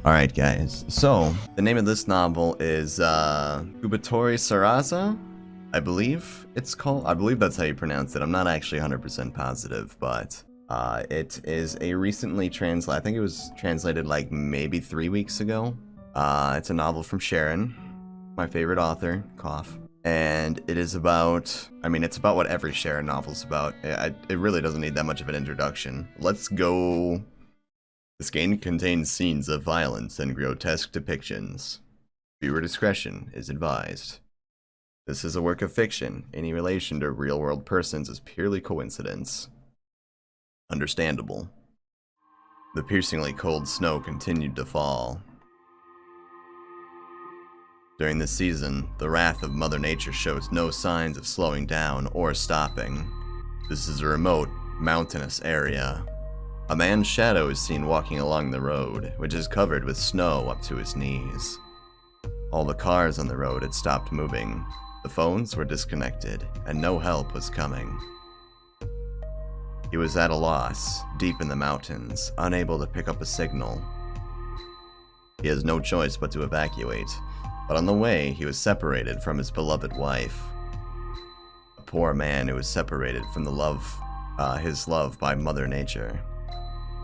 Alright guys, so the name of this novel is Kubitori Sarasa, I believe it's called. I believe that's how you pronounce it. I'm not actually 100% positive, but it is a recently translated, I think it was translated like maybe 3 weeks ago. It's a novel from Sharon, my favorite author, cough. And it is about, it's about what every Sharon novel's about. It really doesn't need that much of an introduction. Let's go. This game contains scenes of violence and grotesque depictions. Viewer discretion is advised. This is a work of fiction. Any relation to real-world persons is purely coincidence. Understandable. The piercingly cold snow continued to fall. During this season, the wrath of Mother Nature shows no signs of slowing down or stopping. This is a remote, mountainous area. A man's shadow is seen walking along the road, which is covered with snow up to his knees. All the cars on the road had stopped moving, the phones were disconnected, and no help was coming. He was at a loss, deep in the mountains, unable to pick up a signal. He has no choice but to evacuate, but on the way he was separated from his beloved wife. A poor man who was separated from his love by Mother Nature.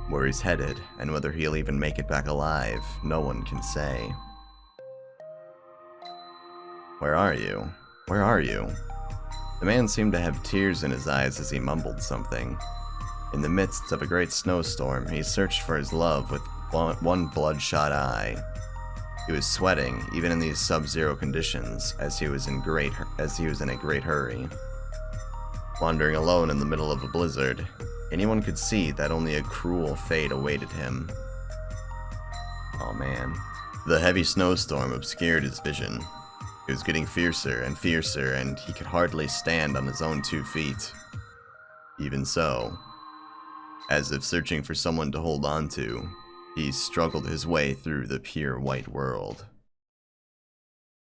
Where he's headed, and whether he'll even make it back alive, no one can say. Where are you? Where are you? The man seemed to have tears in his eyes as he mumbled something. In the midst of a great snowstorm, he searched for his love with one bloodshot eye. He was sweating, even in these sub-zero conditions, as he was in a great hurry. Wandering alone in the middle of a blizzard, anyone could see that only a cruel fate awaited him. Oh man. The heavy snowstorm obscured his vision. It was getting fiercer, and he could hardly stand on his own 2 feet. Even so, as if searching for someone to hold on to, he struggled his way through the pure white world.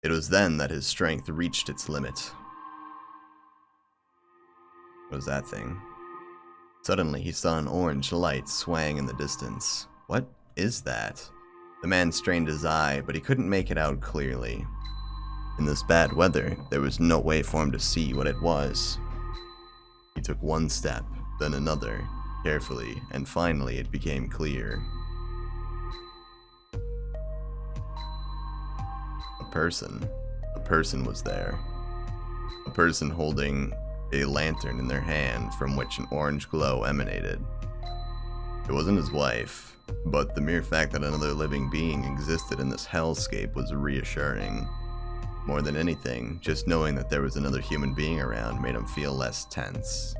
It was then that his strength reached its limit. What was that thing? Suddenly, he saw an orange light swaying in the distance. What is that? The man strained his eye, but he couldn't make it out clearly. In this bad weather, there was no way for him to see what it was. He took one step, then another, carefully, and finally it became clear. A person was there. A person holding a lantern in their hand from which an orange glow emanated. It wasn't his wife, but the mere fact that another living being existed in this hellscape was reassuring. More than anything, just knowing that there was another human being around made him feel less tense.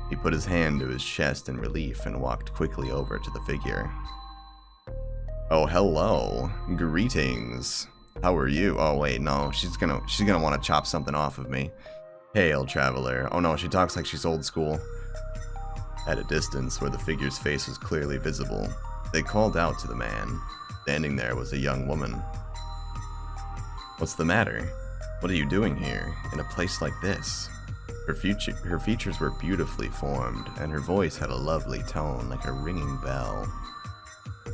He put his hand to his chest in relief and walked quickly over to the figure. Oh, hello. Greetings. How are you? Oh wait, no, she's gonna want to chop something off of me. Hail, traveler. Oh no, she talks like she's old school. At a distance, where the figure's face was clearly visible, they called out to the man. Standing there was a young woman. What's the matter? What are you doing here, in a place like this? Her features were beautifully formed, and her voice had a lovely tone like a ringing bell.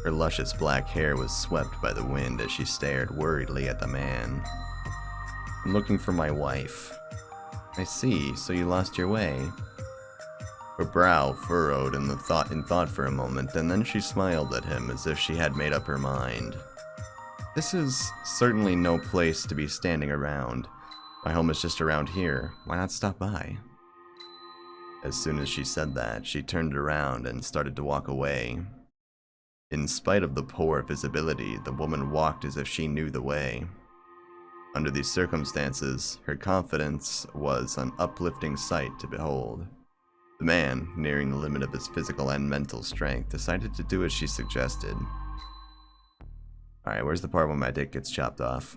Her luscious black hair was swept by the wind as she stared worriedly at the man. I'm looking for my wife. I see, so you lost your way. Her brow furrowed in thought for a moment, and then she smiled at him as if she had made up her mind. This is certainly no place to be standing around. My home is just around here. Why not stop by? As soon as she said that, she turned around and started to walk away. In spite of the poor visibility, the woman walked as if she knew the way. Under these circumstances, her confidence was an uplifting sight to behold. The man, nearing the limit of his physical and mental strength, decided to do as she suggested. Alright, where's the part when my dick gets chopped off?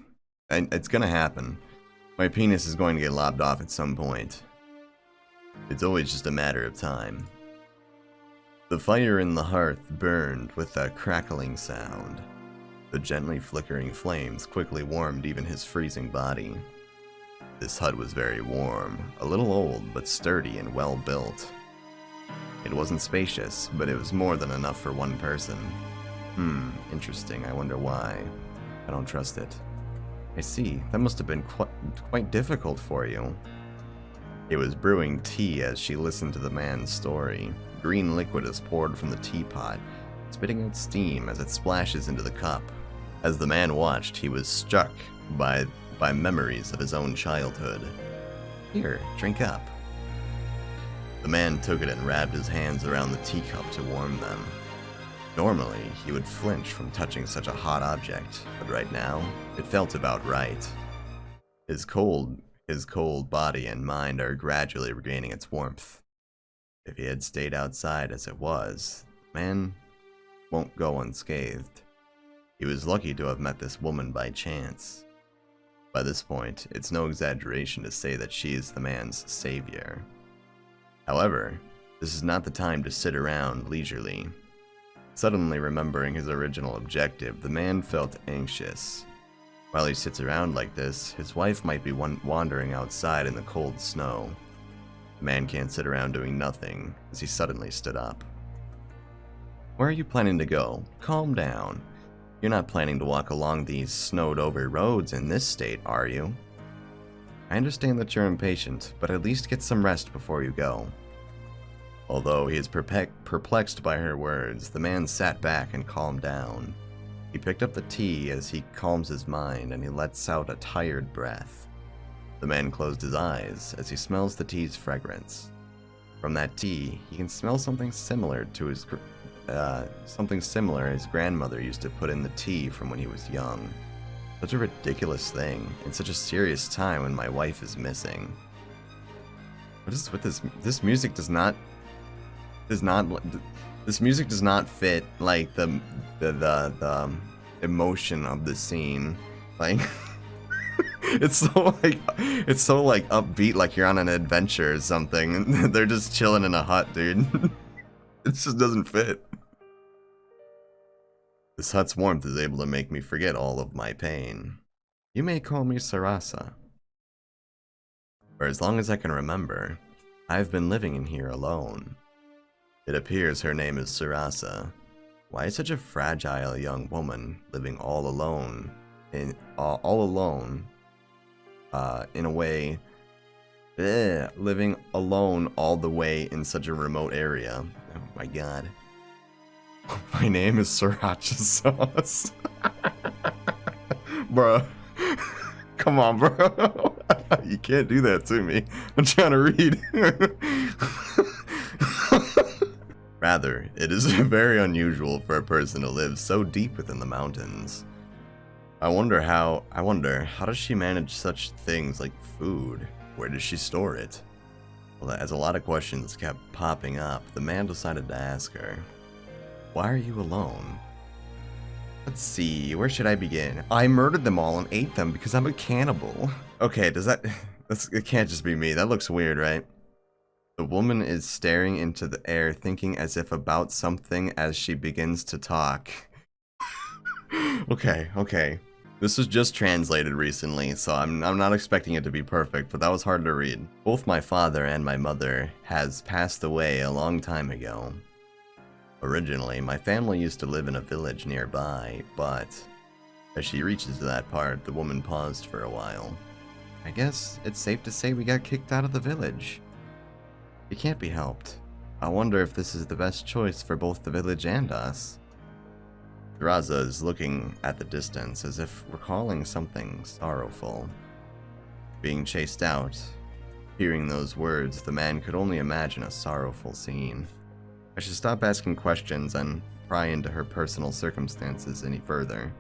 And it's gonna happen. My penis is going to get lopped off at some point. It's always just a matter of time. The fire in the hearth burned with a crackling sound. The gently flickering flames quickly warmed even his freezing body. This hut was very warm, a little old but sturdy and well built. It wasn't spacious, but it was more than enough for one person. Interesting. I wonder why. I don't trust it. I see. That must have been quite difficult for you. It was brewing tea as she listened to the man's story. Green liquid is poured from the teapot, spitting out steam as it splashes into the cup. As the man watched, he was struck by memories of his own childhood. Here, drink up. The man took it and wrapped his hands around the teacup to warm them. Normally, he would flinch from touching such a hot object, but right now, it felt about right. His cold body and mind are gradually regaining its warmth. If he had stayed outside as it was, the man won't go unscathed. He was lucky to have met this woman by chance. By this point, it's no exaggeration to say that she is the man's savior. However, this is not the time to sit around leisurely. Suddenly remembering his original objective, the man felt anxious. While he sits around like this, his wife might be wandering outside in the cold snow. The man can't sit around doing nothing, as he suddenly stood up. Where are you planning to go? Calm down. You're not planning to walk along these snowed-over roads in this state, are you? I understand that you're impatient, but at least get some rest before you go. Although he is perplexed by her words, the man sat back and calmed down. He picked up the tea as he calms his mind, and he lets out a tired breath. The man closed his eyes as he smells the tea's fragrance. From that tea, he can smell something similar his grandmother used to put in the tea from when he was young. Such a ridiculous thing, in such a serious time when my wife is missing. What is with this? This music does not fit like the emotion of the scene. Like it's so like upbeat, like you're on an adventure or something. They're just chilling in a hut, dude. It just doesn't fit. This hut's warmth is able to make me forget all of my pain. You may call me Sarasa. For as long as I can remember, I've been living in here alone. It appears her name is Sarasa. Why is such a fragile young woman living all alone in a way, living alone all the way in such a remote area? Oh my god. My name is Sriracha Sauce. Bro. Come on, bro. You can't do that to me. I'm trying to read. Rather, it is very unusual for a person to live so deep within the mountains. I wonder how does she manage such things like food? Where does she store it? Well, as a lot of questions kept popping up, the man decided to ask her, why are you alone? Let's see, where should I begin? I murdered them all and ate them because I'm a cannibal. Okay, it can't just be me. That looks weird, right? The woman is staring into the air, thinking as if about something as she begins to talk. Okay. This was just translated recently, so I'm not expecting it to be perfect, but that was hard to read. Both my father and my mother has passed away a long time ago. Originally, my family used to live in a village nearby, but as she reaches to that part, the woman paused for a while. I guess it's safe to say we got kicked out of the village. It can't be helped. I wonder if this is the best choice for both the village and us. Raza is looking at the distance as if recalling something sorrowful. Being chased out, hearing those words, the man could only imagine a sorrowful scene. I should stop asking questions and pry into her personal circumstances any further.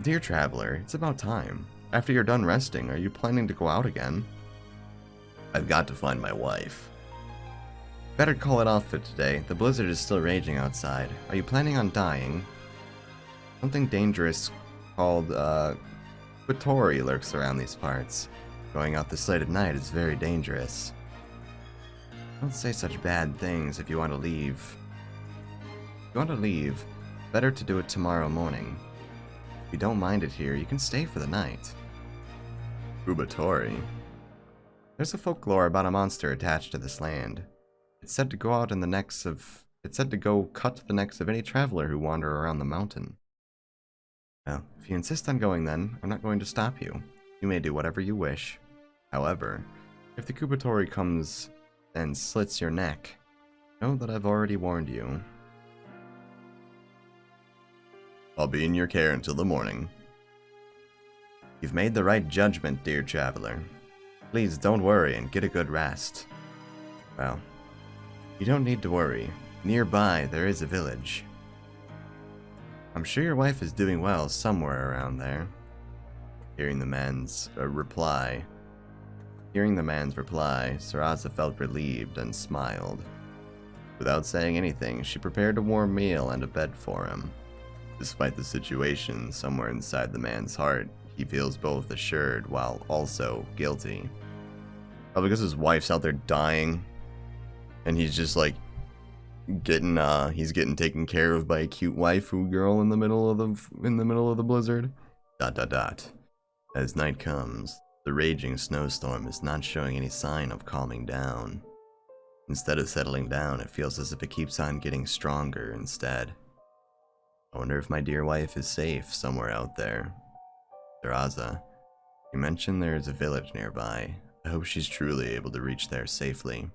Dear traveler, it's about time. After you're done resting, are you planning to go out again? I've got to find my wife. Better call it off for today. The blizzard is still raging outside. Are you planning on dying? Something dangerous called, Kubitori lurks around these parts. Going out this late at night is very dangerous. Don't say such bad things if you want to leave. If you want to leave, better to do it tomorrow morning. If you don't mind it here, you can stay for the night. Kubitori. There's a folklore about a monster attached to this land. It's said to go out in the necks of It said to go cut the necks of any traveler who wander around the mountain. Well, if you insist on going then, I'm not going to stop you. You may do whatever you wish. However, if the Kubitori comes and slits your neck, know that I've already warned you. I'll be in your care until the morning. You've made the right judgment, dear traveler. Please don't worry and get a good rest. Well, you don't need to worry. Nearby, there is a village. I'm sure your wife is doing well somewhere around there. Hearing the man's reply, Sarasa felt relieved and smiled. Without saying anything, she prepared a warm meal and a bed for him. Despite the situation, somewhere inside the man's heart, he feels both assured while also guilty. Probably because his wife's out there dying, and he's just like he's getting taken care of by a cute waifu girl in the middle of the blizzard. ... As night comes, the raging snowstorm is not showing any sign of calming down. Instead of settling down, it feels as if it keeps on getting stronger instead. I wonder if my dear wife is safe somewhere out there. Sarasa, you mentioned there is a village nearby. I hope she's truly able to reach there safely.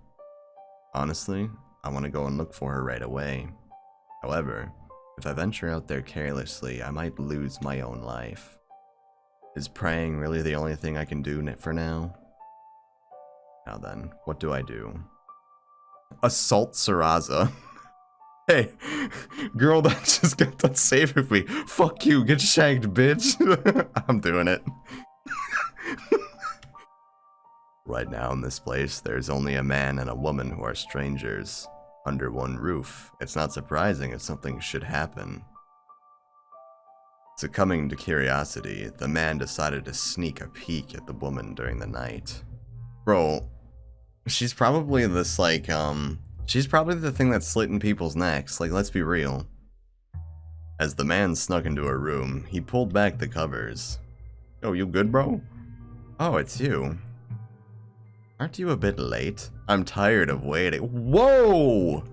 Honestly, I want to go and look for her right away. However, if I venture out there carelessly, I might lose my own life. Is praying really the only thing I can do for now? Now then, what do I do? Assault Sarasa. Hey, girl that just got done saving me. Fuck you, get shagged, bitch. I'm doing it. Right now in this place, there's only a man and a woman who are strangers. Under one roof. It's not surprising if something should happen. Succumbing to curiosity, the man decided to sneak a peek at the woman during the night. Bro, she's probably this, like, she's probably the thing that's slitting people's necks, like, let's be real. As the man snuck into her room, he pulled back the covers. Oh, you good, bro? Oh, it's you. Aren't you a bit late? I'm tired of waiting. Whoa!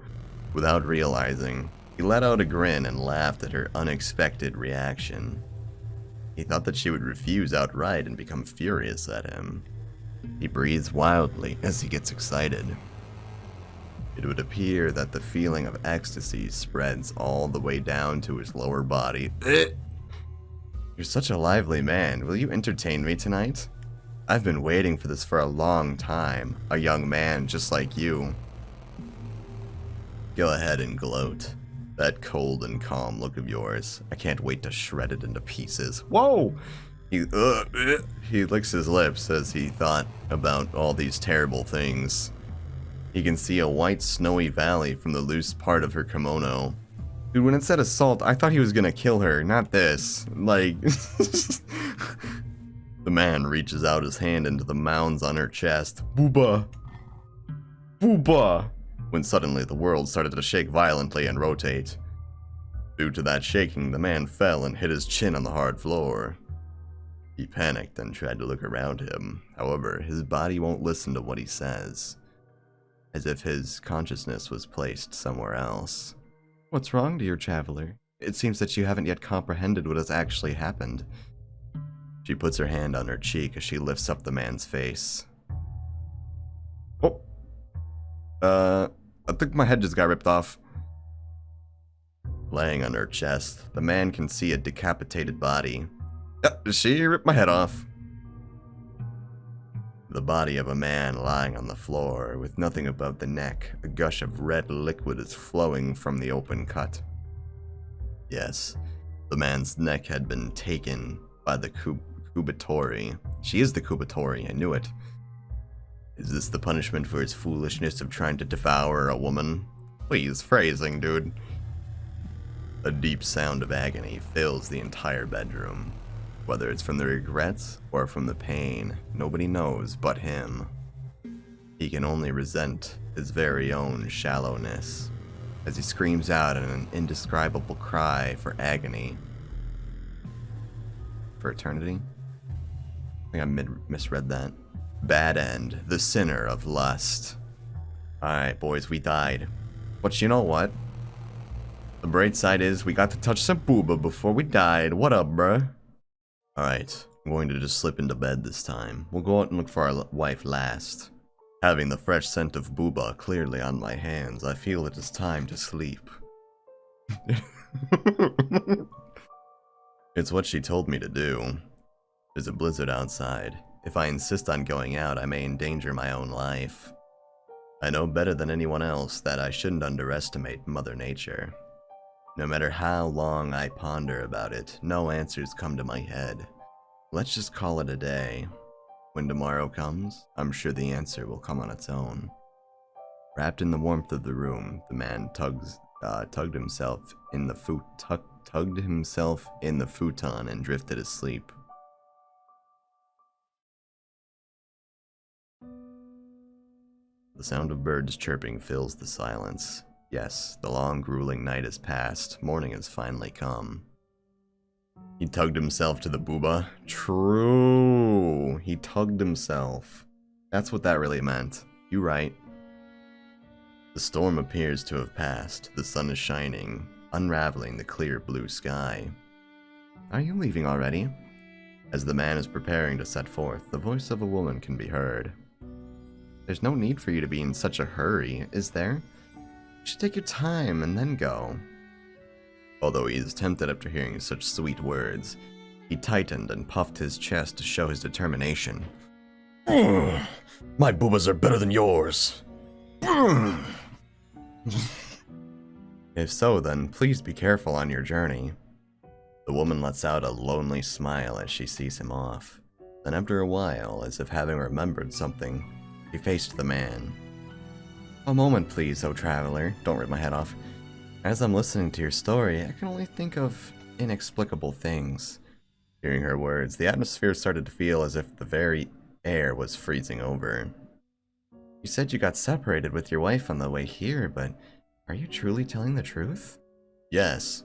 Without realizing, he let out a grin and laughed at her unexpected reaction. He thought that she would refuse outright and become furious at him. He breathes wildly as he gets excited. It would appear that the feeling of ecstasy spreads all the way down to his lower body. You're such a lively man. Will you entertain me tonight? I've been waiting for this for a long time. A young man just like you. Go ahead and gloat. That cold and calm look of yours. I can't wait to shred it into pieces. Whoa! He licks his lips as he thought about all these terrible things. He can see a white snowy valley from the loose part of her kimono. Dude, when it said assault, I thought he was gonna kill her, not this. Like... The man reaches out his hand into the mounds on her chest. Booba! Booba! When suddenly the world started to shake violently and rotate. Due to that shaking, the man fell and hit his chin on the hard floor. He panicked and tried to look around him. However, his body won't listen to what he says. As if his consciousness was placed somewhere else. What's wrong, dear traveler? It seems that you haven't yet comprehended what has actually happened. She puts her hand on her cheek as she lifts up the man's face. Oh. I think my head just got ripped off. Laying on her chest, the man can see a decapitated body. She ripped my head off. The body of a man lying on the floor, with nothing above the neck. A gush of red liquid is flowing from the open cut. Yes, the man's neck had been taken by the Kubitori. She is the Kubitori, I knew it. Is this the punishment for his foolishness of trying to devour a woman? Please, phrasing, dude. A deep sound of agony fills the entire bedroom. Whether it's from the regrets or from the pain, nobody knows but him. He can only resent his very own shallowness, as he screams out in an indescribable cry for agony. For eternity? I think I misread that. Bad end, the sinner of lust. Alright, boys, we died. But you know what? The bright side is we got to touch some booba before we died. What up, bruh? Alright, I'm going to just slip into bed this time. We'll go out and look for our wife last. Having the fresh scent of booba clearly on my hands, I feel it is time to sleep. It's what she told me to do. There's a blizzard outside. If I insist on going out, I may endanger my own life. I know better than anyone else that I shouldn't underestimate Mother Nature. No matter how long I ponder about it, no answers come to my head. Let's just call it a day. When tomorrow comes, I'm sure the answer will come on its own. Wrapped in the warmth of the room, the man tugged himself in the futon and drifted asleep. The sound of birds chirping fills the silence. Yes, the long, grueling night has passed. Morning has finally come. He tugged himself to the booba. True. He tugged himself. That's what that really meant. You right. The storm appears to have passed. The sun is shining, unraveling the clear blue sky. Are you leaving already? As the man is preparing to set forth, the voice of a woman can be heard. There's no need for you to be in such a hurry, is there? You should take your time and then go. Although he is tempted after hearing such sweet words, he tightened and puffed his chest to show his determination. My boobas are better than yours. If so, then please be careful on your journey. The woman lets out a lonely smile as she sees him off. Then after a while, as if having remembered something, she faced the man. A moment, please, O traveler. Don't rip my head off. As I'm listening to your story, I can only think of inexplicable things. Hearing her words, the atmosphere started to feel as if the very air was freezing over. You said you got separated with your wife on the way here, but are you truly telling the truth? Yes.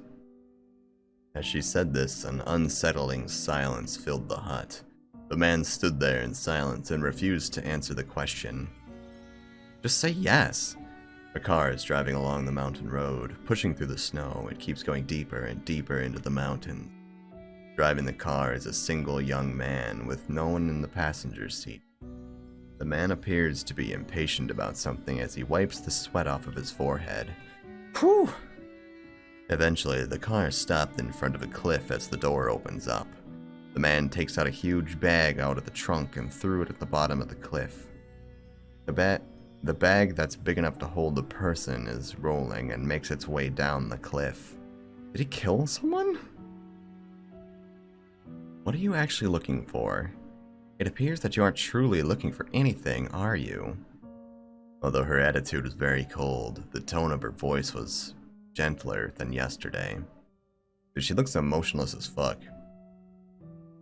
As she said this, an unsettling silence filled the hut. The man stood there in silence and refused to answer the question. Just say yes. A car is driving along the mountain road, pushing through the snow. It keeps going deeper and deeper into the mountains. Driving the car is a single young man with no one in the passenger seat. The man appears to be impatient about something as he wipes the sweat off of his forehead. Whew! Eventually, the car stopped in front of a cliff as the door opens up. The man takes out a huge bag out of the trunk and threw it at the bottom of the cliff. The bag that's big enough to hold the person is rolling and makes its way down the cliff. Did he kill someone? What are you actually looking for? It appears that you aren't truly looking for anything, are you? Although her attitude was very cold, the tone of her voice was gentler than yesterday. She looks emotionless as fuck.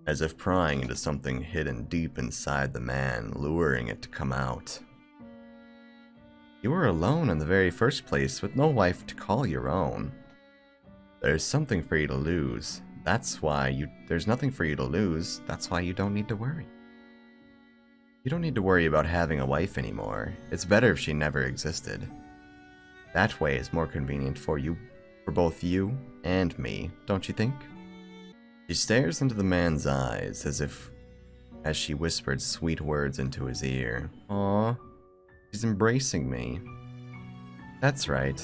As if prying into something hidden deep inside the man, luring it to come out. You were alone in the very first place, with no wife to call your own. There's something for you to lose. There's nothing for you to lose. That's why you don't need to worry. You don't need to worry about having a wife anymore. It's better if she never existed. That way is more convenient for both you and me, don't you think? She stares into the man's eyes as she whispered sweet words into his ear. Aww, she's embracing me. That's right.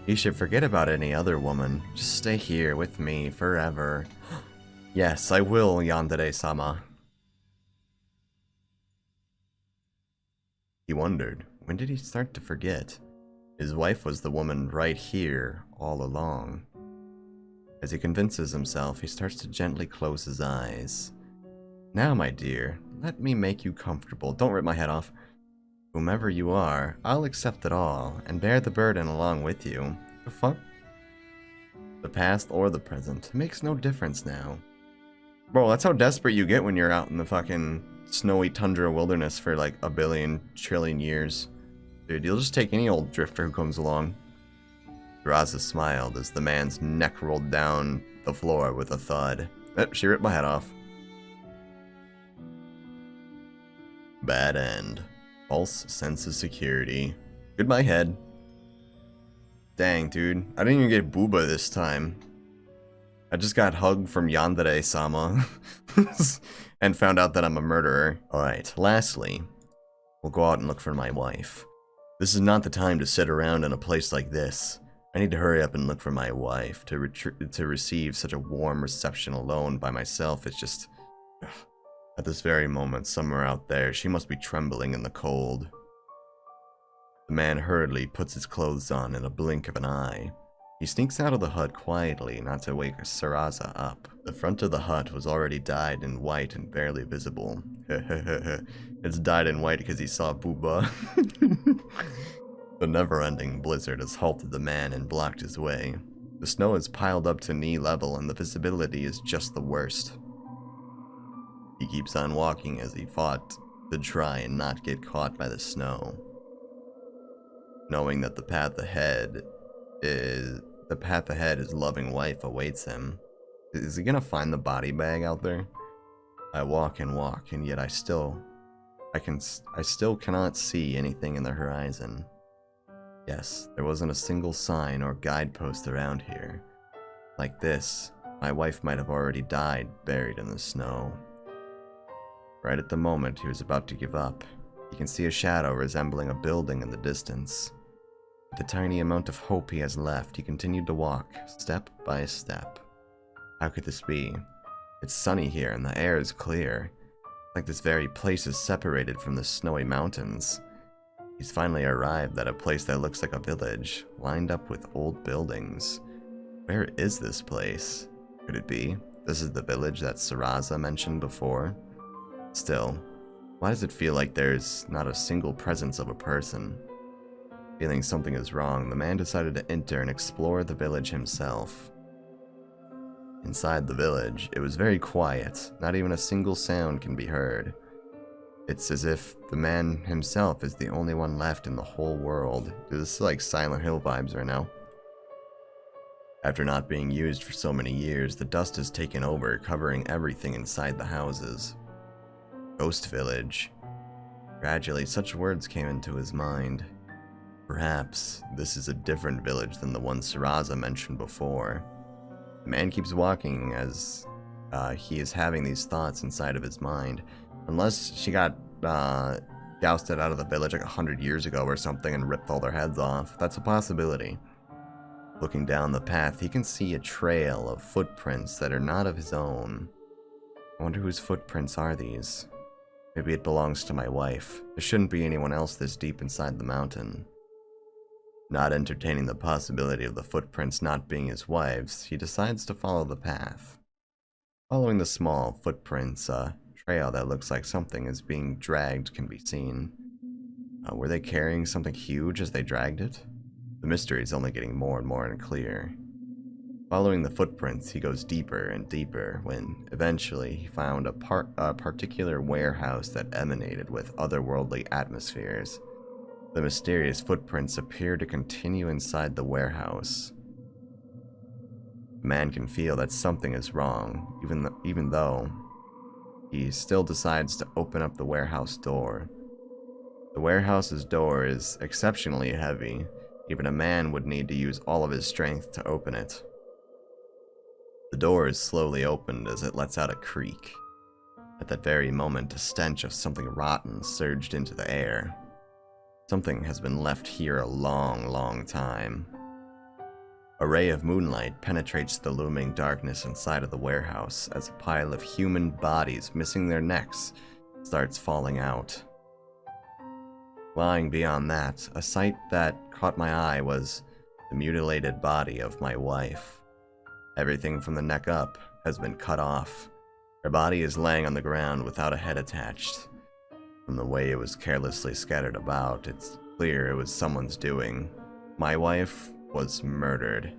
You should forget about any other woman. Just stay here with me forever. Yes, I will, Yandere-sama. He wondered, when did he start to forget? His wife was the woman right here, all along. As he convinces himself, he starts to gently close his eyes. Now, my dear, let me make you comfortable. Don't rip my head off. Whomever you are, I'll accept it all, and bear the burden along with you. The fuck? The past or the present makes no difference now. Bro, that's how desperate you get when you're out in the fucking snowy tundra wilderness for like a billion trillion years. Dude, you'll just take any old drifter who comes along. Sarasa smiled as the man's neck rolled down the floor with a thud. She ripped my head off. Bad end. False sense of security. Goodbye, head. Dang, dude. I didn't even get Booba this time. I just got hugged from Yandere-sama and found out that I'm a murderer. Alright, lastly, we'll go out and look for my wife. This is not the time to sit around in a place like this. I need to hurry up and look for my wife. To receive such a warm reception alone by myself is just... At this very moment, somewhere out there, she must be trembling in the cold. The man hurriedly puts his clothes on in a blink of an eye. He sneaks out of the hut quietly, not to wake Sarasa up. The front of the hut was already dyed in white and barely visible. It's dyed in white because he saw Booba. The never-ending blizzard has halted the man and blocked his way. The snow is piled up to knee level and the visibility is just the worst. He keeps on walking as he fought to try and not get caught by the snow. Knowing that the path ahead his loving wife awaits him. Is he gonna find the body bag out there? I walk and walk, and yet I still cannot see anything in the horizon. Yes, there wasn't a single sign or guidepost around here. Like this, my wife might have already died buried in the snow. Right at the moment he was about to give up, he can see a shadow resembling a building in the distance. With the tiny amount of hope he has left, he continued to walk, step by step. How could this be? It's sunny here and the air is clear. Like this very place is separated from the snowy mountains. He's finally arrived at a place that looks like a village, lined up with old buildings. Where is this place? Could it be? This is the village that Sarasa mentioned before? Still, why does it feel like there's not a single presence of a person? Feeling something is wrong, the man decided to enter and explore the village himself. Inside the village, it was very quiet. Not even a single sound can be heard. It's as if the man himself is the only one left in the whole world. This is like Silent Hill vibes right now. After not being used for so many years, the dust has taken over, covering everything inside the houses. Ghost village. Gradually, such words came into his mind. Perhaps this is a different village than the one Sarasa mentioned before. The man keeps walking as he is having these thoughts inside of his mind. Unless she got jousted out of the village like 100 years ago or something and ripped all their heads off. That's a possibility. Looking down the path, he can see a trail of footprints that are not of his own. I wonder whose footprints are these? Maybe it belongs to my wife. There shouldn't be anyone else this deep inside the mountain. Not entertaining the possibility of the footprints not being his wife's, he decides to follow the path. Following the small footprints, a trail that looks like something is being dragged can be seen. Were they carrying something huge as they dragged it? The mystery is only getting more and more unclear. Following the footprints, he goes deeper and deeper when, eventually, he found a particular warehouse that emanated with otherworldly atmospheres. The mysterious footprints appear to continue inside the warehouse. The man can feel that something is wrong, even though he still decides to open up the warehouse door. The warehouse's door is exceptionally heavy. Even a man would need to use all of his strength to open it. The door is slowly opened as it lets out a creak. At that very moment, a stench of something rotten surged into the air. Something has been left here a long, long time. A ray of moonlight penetrates the looming darkness inside of the warehouse as a pile of human bodies missing their necks starts falling out. Lying beyond that, a sight that caught my eye was the mutilated body of my wife. Everything from the neck up has been cut off. Her body is laying on the ground without a head attached. From the way it was carelessly scattered about, it's clear it was someone's doing. My wife was murdered.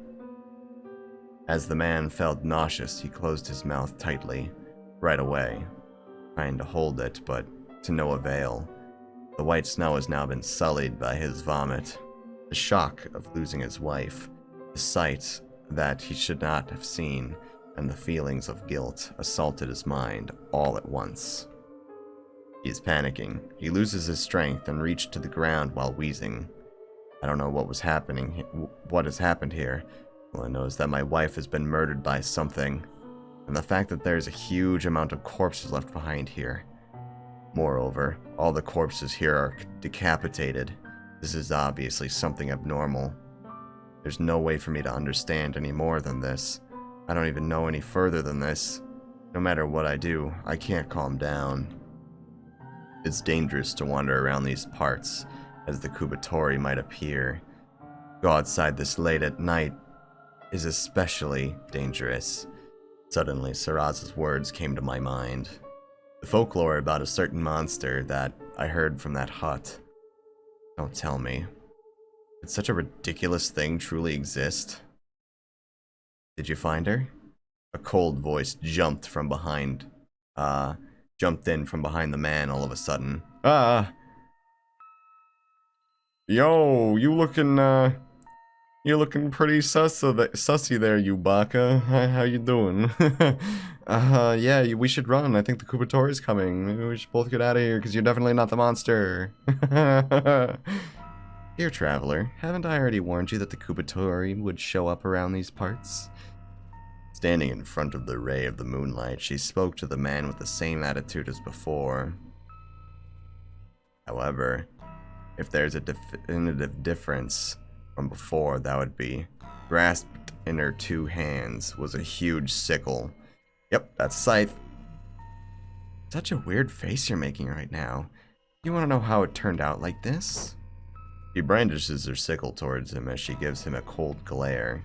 As the man felt nauseous, he closed his mouth tightly, right away, trying to hold it, but to no avail. The white snow has now been sullied by his vomit. The shock of losing his wife, the sight that he should not have seen, and the feelings of guilt assaulted his mind all at once. He is panicking. He loses his strength and reached to the ground while wheezing. I don't know what was happening, what has happened here. All I know is that my wife has been murdered by something, and the fact that there's a huge amount of corpses left behind here. Moreover, all the corpses here are decapitated. This is obviously something abnormal. There's no way for me to understand any more than this. I don't even know any further than this. No matter what I do, I can't calm down. It's dangerous to wander around these parts, as the Kubitori might appear. Go outside this late at night is especially dangerous. Suddenly, Sarasa's words came to my mind. The folklore about a certain monster that I heard from that hut. Don't tell me. Did such a ridiculous thing truly exist? Did you find her? A cold voice jumped in from behind the man all of a sudden. Yo, you looking pretty sussy there, you baka. How you doing? Yeah, we should run. I think the Kubitori's coming. Maybe we should both get out of here, because you're definitely not the monster. Dear traveler, haven't I already warned you that the Kubitori would show up around these parts? Standing in front of the ray of the moonlight, she spoke to the man with the same attitude as before. However, if there's a definitive difference from before, that would be grasped in her two hands was a huge sickle. Yep, that's Scythe. Such a weird face you're making right now. You want to know how it turned out like this? She brandishes her sickle towards him as she gives him a cold glare.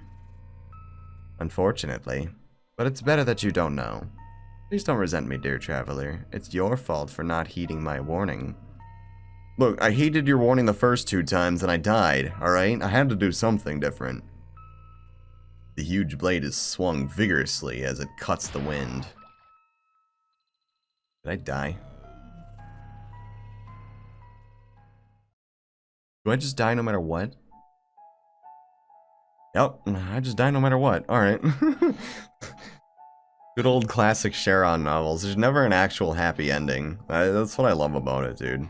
Unfortunately, but it's better that you don't know. Please don't resent me, dear traveler. It's your fault for not heeding my warning. Look, I heeded your warning the first 2 times and I died, alright? I had to do something different. The huge blade is swung vigorously as it cuts the wind. Did I die? Do I just die no matter what? Yep, I just die no matter what. Alright. Good old classic Sharon novels. There's never an actual happy ending. That's what I love about it, dude.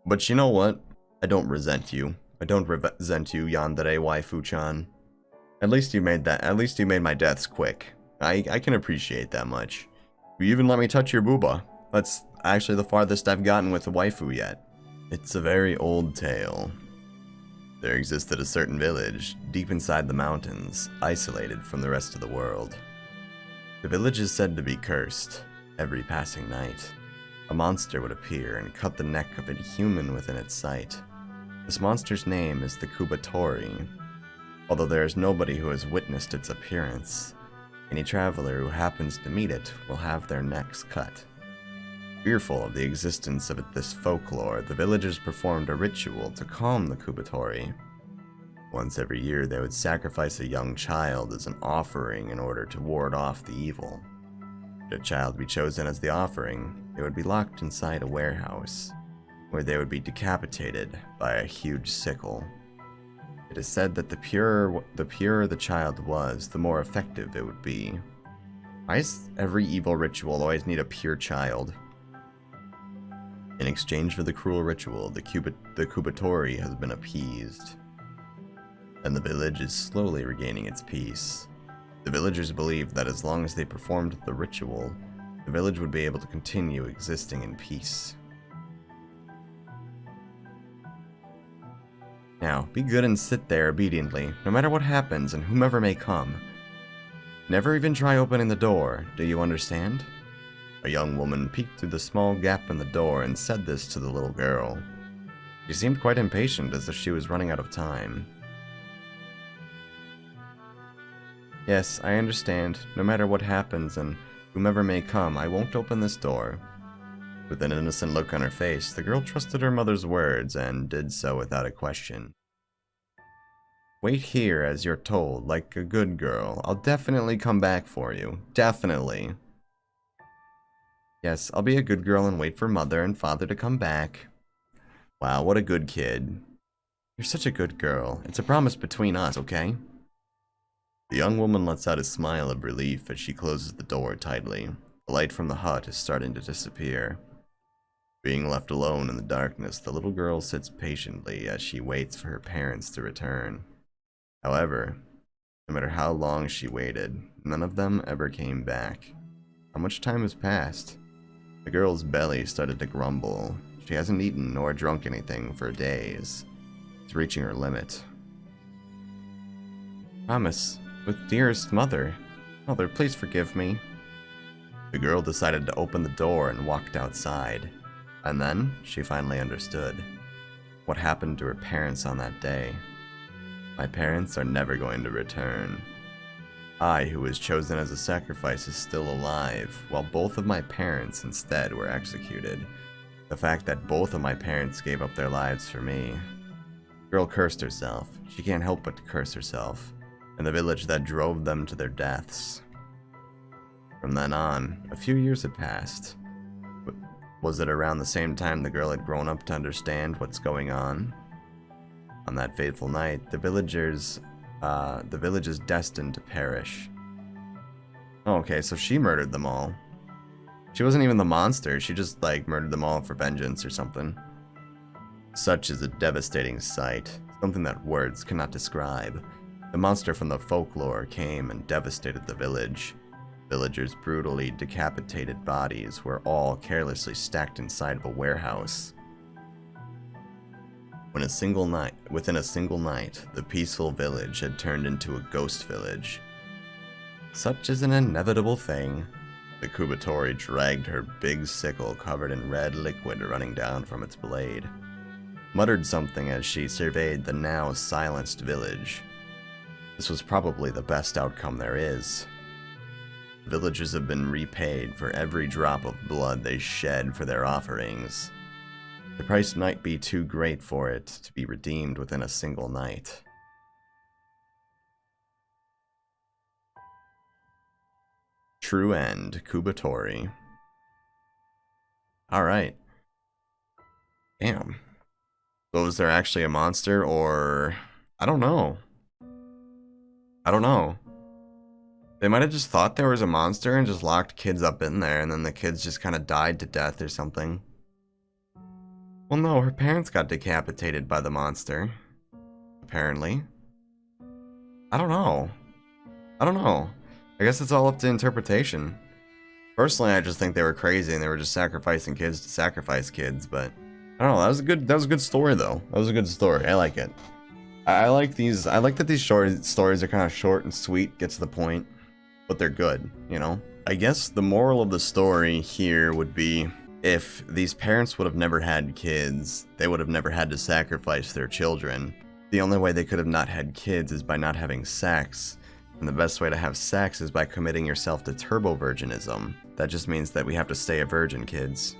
But you know what? I don't resent you. I don't resent you, Yandere Waifu-chan. At least you made my deaths quick. I can appreciate that much. You even let me touch your booba. That's actually the farthest I've gotten with a waifu yet. It's a very old tale. There existed a certain village, deep inside the mountains, isolated from the rest of the world. The village is said to be cursed. Every passing night, a monster would appear and cut the neck of a human within its sight. This monster's name is the Kubitori. Although there is nobody who has witnessed its appearance, any traveler who happens to meet it will have their necks cut. Fearful of the existence of this folklore, the villagers performed a ritual to calm the Kubitori. Once every year, they would sacrifice a young child as an offering in order to ward off the evil. Should a child be chosen as the offering, they would be locked inside a warehouse, where they would be decapitated by a huge sickle. It is said that the purer the child was, the more effective it would be. Why does every evil ritual always need a pure child? In exchange for the cruel ritual, the Kubitori has been appeased, and the village is slowly regaining its peace. The villagers believed that as long as they performed the ritual, the village would be able to continue existing in peace. Now, be good and sit there obediently, no matter what happens and whomever may come. Never even try opening the door, do you understand? A young woman peeked through the small gap in the door and said this to the little girl. She seemed quite impatient, as if she was running out of time. Yes, I understand. No matter what happens and whomever may come, I won't open this door. With an innocent look on her face, the girl trusted her mother's words and did so without a question. Wait here as you're told, like a good girl. I'll definitely come back for you. Definitely. Yes, I'll be a good girl and wait for mother and father to come back. Wow, what a good kid. You're such a good girl. It's a promise between us, okay? The young woman lets out a smile of relief as she closes the door tightly. The light from the hut is starting to disappear. Being left alone in the darkness, the little girl sits patiently as she waits for her parents to return. However, no matter how long she waited, none of them ever came back. How much time has passed? The girl's belly started to grumble. She hasn't eaten nor drunk anything for days. It's reaching her limit. Promise, with dearest mother. Mother, please forgive me. The girl decided to open the door and walked outside. And then, she finally understood. What happened to her parents on that day? My parents are never going to return. I, who was chosen as a sacrifice, is still alive, while both of my parents instead were executed. The fact that both of my parents gave up their lives for me. The girl cursed herself. She can't help but to curse herself, and the village that drove them to their deaths. From then on, a few years had passed. Was it around the same time the girl had grown up to understand what's going on? On that fateful night, the village is destined to perish. Oh, okay, so she murdered them all. She wasn't even the monster, she just, murdered them all for vengeance or something. Such is a devastating sight, something that words cannot describe. The monster from the folklore came and devastated the village. Villagers' brutally decapitated bodies were all carelessly stacked inside of a warehouse. Within a single night, the peaceful village had turned into a ghost village. Such is an inevitable thing. The Kubitori dragged her big sickle covered in red liquid running down from its blade, muttered something as she surveyed the now silenced village. This was probably the best outcome there is. Villagers have been repaid for every drop of blood they shed for their offerings. The price might be too great for it to be redeemed within a single night. True end, Kubitori. Alright. Damn. So is there actually a monster, or... I don't know. They might have just thought there was a monster and just locked kids up in there, and then the kids just kind of died to death or something. Well, no, her parents got decapitated by the monster. Apparently. I don't know. I guess it's all up to interpretation. Personally, I just think they were crazy and they were just sacrificing kids to sacrifice kids, but... I don't know, that was a good story, though. That was a good story. I like it. I like that these short stories are kind of short and sweet, get to the point. But they're good, you know? I guess the moral of the story here would be, if these parents would have never had kids, they would have never had to sacrifice their children. The only way they could have not had kids is by not having sex. And the best way to have sex is by committing yourself to turbo-virginism. That just means that we have to stay a virgin, kids.